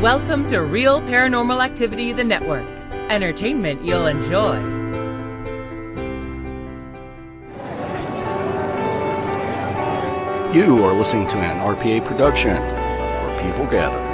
Welcome to Real Paranormal Activity, the network. Entertainment you'll enjoy. You are listening to an RPA production, where people gather.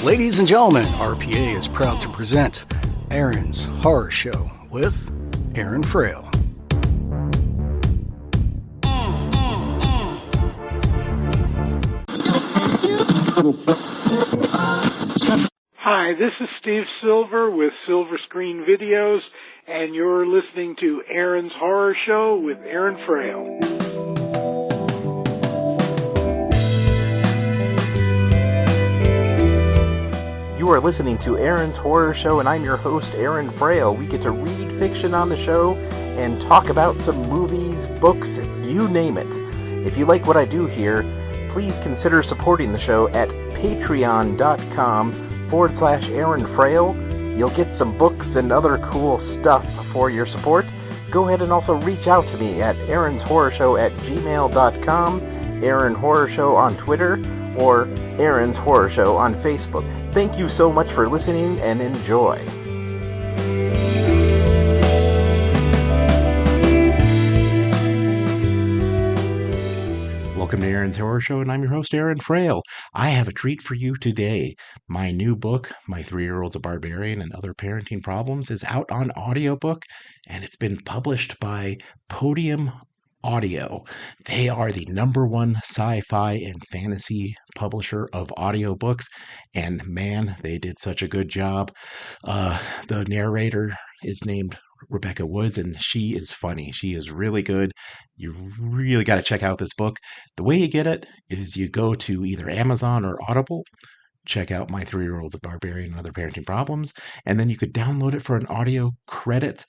Ladies and gentlemen, RPA is proud to present Aaron's Horror Show with Aaron Frale. Hi, this is Steve Silver with Silver Screen Videos, and you're listening to Aaron's Horror Show with Aaron Frale. You are listening to Aaron's Horror Show, and I'm your host, Aaron Frale. We get to read fiction on the show and talk about some movies, books, you name it. If you like what I do here, please consider supporting the show at patreon.com/Aaron Frale. You'll get some books and other cool stuff for your support. Go ahead and also reach out to me at aaronshorrorshow@gmail.com, Aaron Horror Show on Twitter, or Aaron's Horror Show on Facebook. Thank you so much for listening and enjoy. Welcome to Aaron's Horror Show, and I'm your host, Aaron Frale. I have a treat for you today. My new book, My 3-Year-Old's a Barbarian and Other Parenting Problems, is out on audiobook, and it's been published by Podium Audio. They are the #1 sci-fi and fantasy publisher of audiobooks, and man, they did such a good job. The narrator is named Rebecca Woods, and she is funny. She is really good. You really got to check out this book. The way you get it is you go to either Amazon or Audible, check out My 3-Year-Old's a Barbarian and Other Parenting Problems, and then you could download it for an audio credit.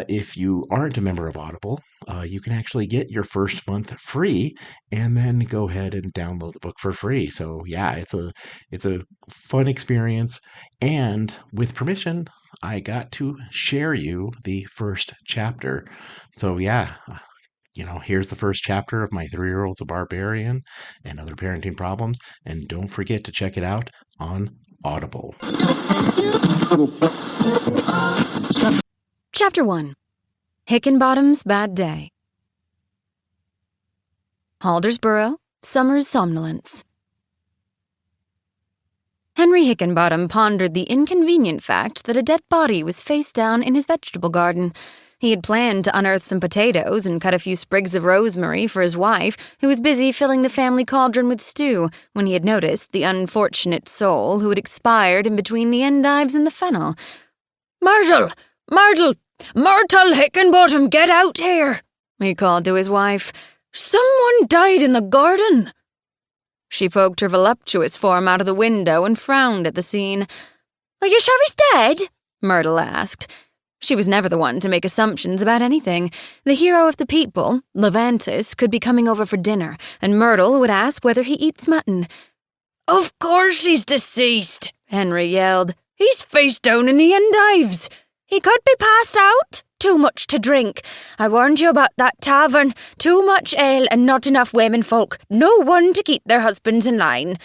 If you aren't a member of Audible, you can actually get your first month free, and then go ahead and download the book for free. So yeah, it's a fun experience, and with permission, I got to share you the first chapter. So yeah, here's the first chapter of My 3-Year-Old's a Barbarian and Other Parenting Problems, and don't forget to check it out on Audible. Chapter 1. Hickenbottom's Bad Day. Haldersborough, Summer's Somnolence. Henry Hickenbottom pondered the inconvenient fact that a dead body was face down in his vegetable garden. He had planned to unearth some potatoes and cut a few sprigs of rosemary for his wife, who was busy filling the family cauldron with stew, when he had noticed the unfortunate soul who had expired in between the endives and the fennel. "Myrtle! Myrtle! Myrtle Hickenbottom, get out here!" he called to his wife. "Someone died in the garden." She poked her voluptuous form out of the window and frowned at the scene. "Are you sure he's dead?" Myrtle asked. She was never the one to make assumptions about anything. The hero of the people, Levantis, could be coming over for dinner, and Myrtle would ask whether he eats mutton. "Of course he's deceased," Henry yelled. "He's face down in the endives. He could be passed out. Too much to drink. I warned you about that tavern. Too much ale and not enough women folk. No one to keep their husbands in line.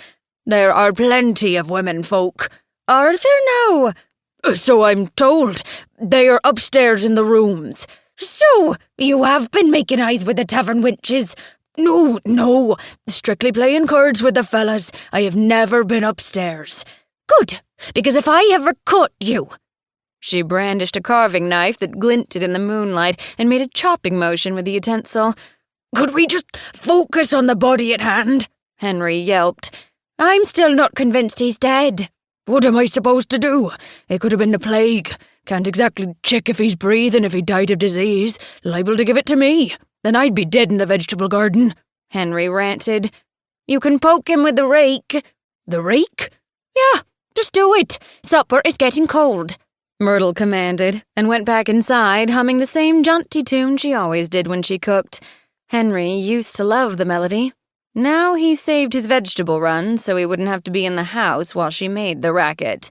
There are plenty of women folk. Are there now? So I'm told. They are upstairs in the rooms. So, you have been making eyes with the tavern wenches? No. Strictly playing cards with the fellas. I have never been upstairs. Good, because if I ever caught you..." She brandished a carving knife that glinted in the moonlight and made a chopping motion with the utensil. "Could we just focus on the body at hand?" Henry yelped. "I'm still not convinced he's dead. What am I supposed to do? It could have been the plague. Can't exactly check if he's breathing if he died of disease. Liable to give it to me. Then I'd be dead in the vegetable garden," Henry ranted. "You can poke him with the rake." "The rake?" "Yeah, just do it. Supper is getting cold." Myrtle commanded, and went back inside, humming the same jaunty tune she always did when she cooked. Henry used to love the melody. Now he saved his vegetable run so he wouldn't have to be in the house while she made the racket.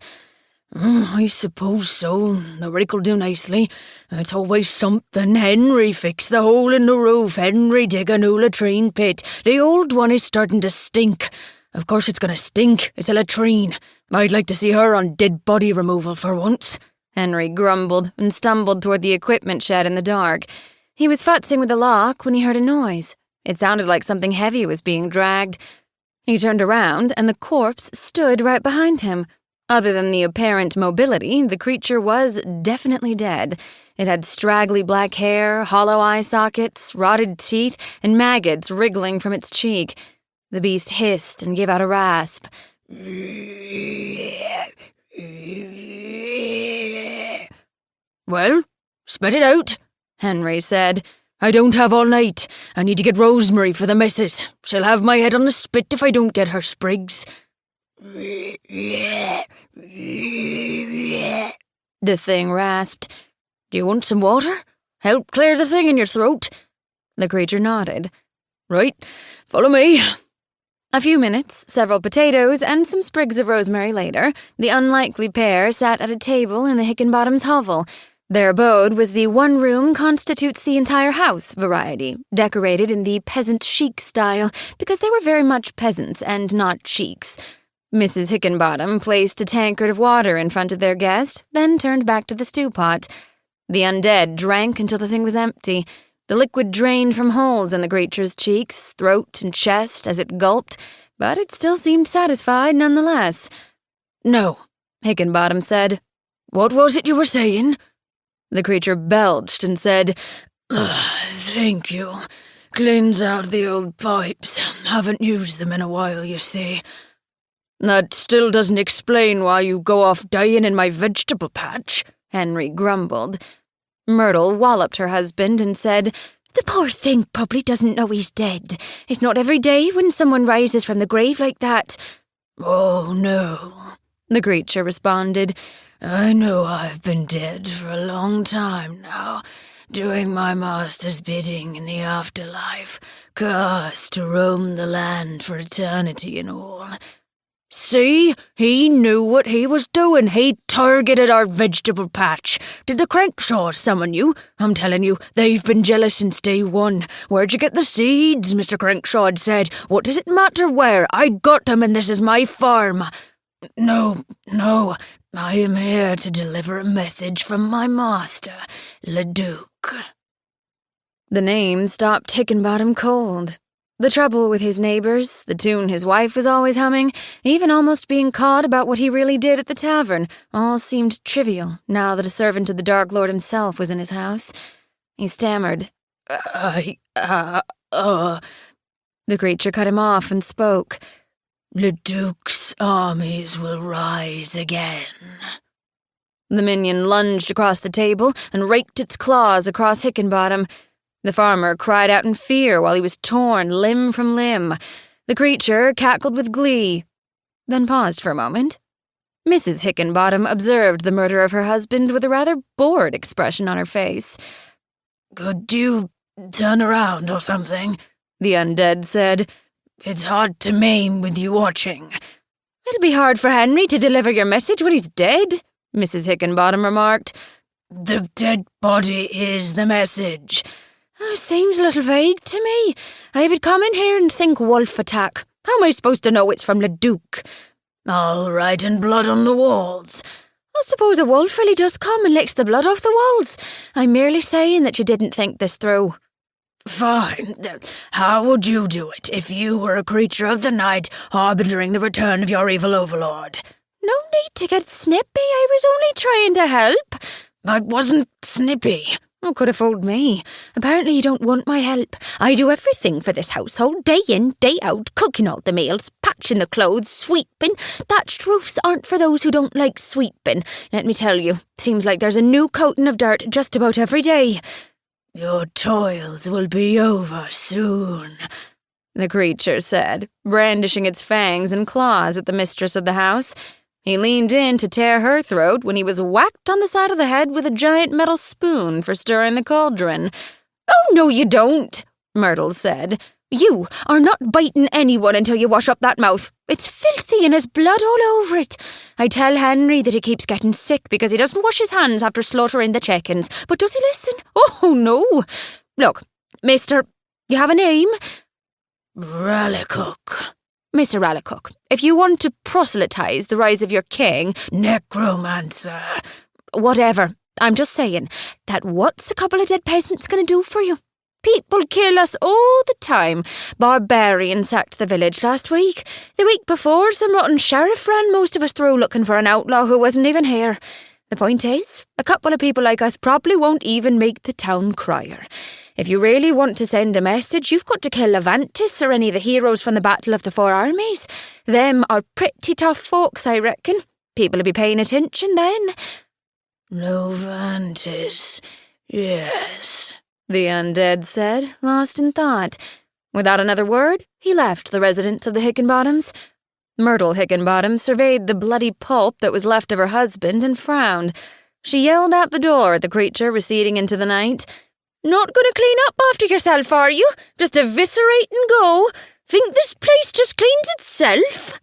I suppose so. The rick'll do nicely. It's always something. Henry, fix the hole in the roof. Henry, dig a new latrine pit. The old one is starting to stink. Of course it's going to stink. It's a latrine. I'd like to see her on dead body removal for once. Henry grumbled and stumbled toward the equipment shed in the dark. He was futzing with the lock when he heard a noise. It sounded like something heavy was being dragged. He turned around, and the corpse stood right behind him. Other than the apparent mobility, the creature was definitely dead. It had straggly black hair, hollow eye sockets, rotted teeth, and maggots wriggling from its cheek. The beast hissed and gave out a rasp. Well, spit it out, Henry said. I don't have all night. I need to get Rosemary for the missus. She'll have my head on the spit if I don't get her sprigs. The thing rasped. Do you want some water? Help clear the thing in your throat. The creature nodded. Right, follow me. A few minutes, several potatoes, and some sprigs of rosemary later, the unlikely pair sat at a table in the Hickenbottom's hovel. Their abode was the one-room constitutes the entire house variety, decorated in the peasant chic style, because they were very much peasants and not chics. Mrs. Hickenbottom placed a tankard of water in front of their guest, then turned back to the stew pot. The undead drank until the thing was empty. The liquid drained from holes in the creature's cheeks, throat, and chest as it gulped, but it still seemed satisfied nonetheless. No, Hickenbottom said. What was it you were saying? The creature belched and said, Thank you. Cleanse out the old pipes. Haven't used them in a while, you see. That still doesn't explain why you go off dying in my vegetable patch, Henry grumbled. Myrtle walloped her husband and said, The poor thing probably doesn't know he's dead. It's not every day when someone rises from the grave like that. Oh, no, the creature responded. I know I've been dead for a long time now, doing my master's bidding in the afterlife, cursed to roam the land for eternity and all. See? He knew what he was doing. He targeted our vegetable patch. Did the Crankshaws summon you? I'm telling you, they've been jealous since day one. Where'd you get the seeds? Mr. Crankshaw had said. What does it matter where? I got them and this is my farm. No, I am here to deliver a message from my master, Leduc. The name stopped Hickenbottom cold. The trouble with his neighbors, the tune his wife was always humming, even almost being caught about what he really did at the tavern, all seemed trivial now that a servant of the Dark Lord himself was in his house. He stammered. The creature cut him off and spoke. Leduc's armies will rise again. The minion lunged across the table and raked its claws across Hickenbottom. The farmer cried out in fear while he was torn limb from limb. The creature cackled with glee, then paused for a moment. Mrs. Hickenbottom observed the murder of her husband with a rather bored expression on her face. Could you turn around or something? The undead said. It's hard to maim with you watching. It'll be hard for Henry to deliver your message when he's dead, Mrs. Hickenbottom remarked. The dead body is the message. Seems a little vague to me. I would come in here and think wolf attack. How am I supposed to know it's from Leduc? All right, and blood on the walls. I suppose a wolf really does come and licks the blood off the walls. I'm merely saying that you didn't think this through. Fine. How would you do it if you were a creature of the night harboring the return of your evil overlord? No need to get snippy. I was only trying to help. I wasn't snippy. Oh, could have fooled me. Apparently you don't want my help. I do everything for this household, day in, day out, cooking all the meals, patching the clothes, sweeping. Thatched roofs aren't for those who don't like sweeping. Let me tell you, seems like there's a new coating of dirt just about every day. Your toils will be over soon, the creature said, brandishing its fangs and claws at the mistress of the house. He leaned in to tear her throat when he was whacked on the side of the head with a giant metal spoon for stirring the cauldron. Oh, no, you don't, Myrtle said. "You are not biting anyone until you wash up that mouth. It's filthy and has blood all over it. I tell Henry that he keeps getting sick because he doesn't wash his hands after slaughtering the chickens. But does he listen? Oh, no. Look, mister, you have a name?" Rallicook. Mr. Rallicook, if you want to proselytise the rise of your king, Necromancer. whatever, I'm just saying that what's a couple of dead peasants going to do for you? People kill us all the time. Barbarian sacked the village last week. The week before, some rotten sheriff ran most of us through looking for an outlaw who wasn't even here. The point is, a couple of people like us probably won't even make the town crier. If you really want to send a message, you've got to kill Levantis or any of the heroes from the Battle of the Four Armies. Them are pretty tough folks, I reckon. People will be paying attention then. Levantis, yes, the undead said, lost in thought. Without another word, he left the residence of the Higginbottoms. Myrtle Higginbottom surveyed the bloody pulp that was left of her husband and frowned. She yelled out the door at the creature receding into the night. "Not going to clean up after yourself, are you? Just eviscerate and go? Think this place just cleans itself?"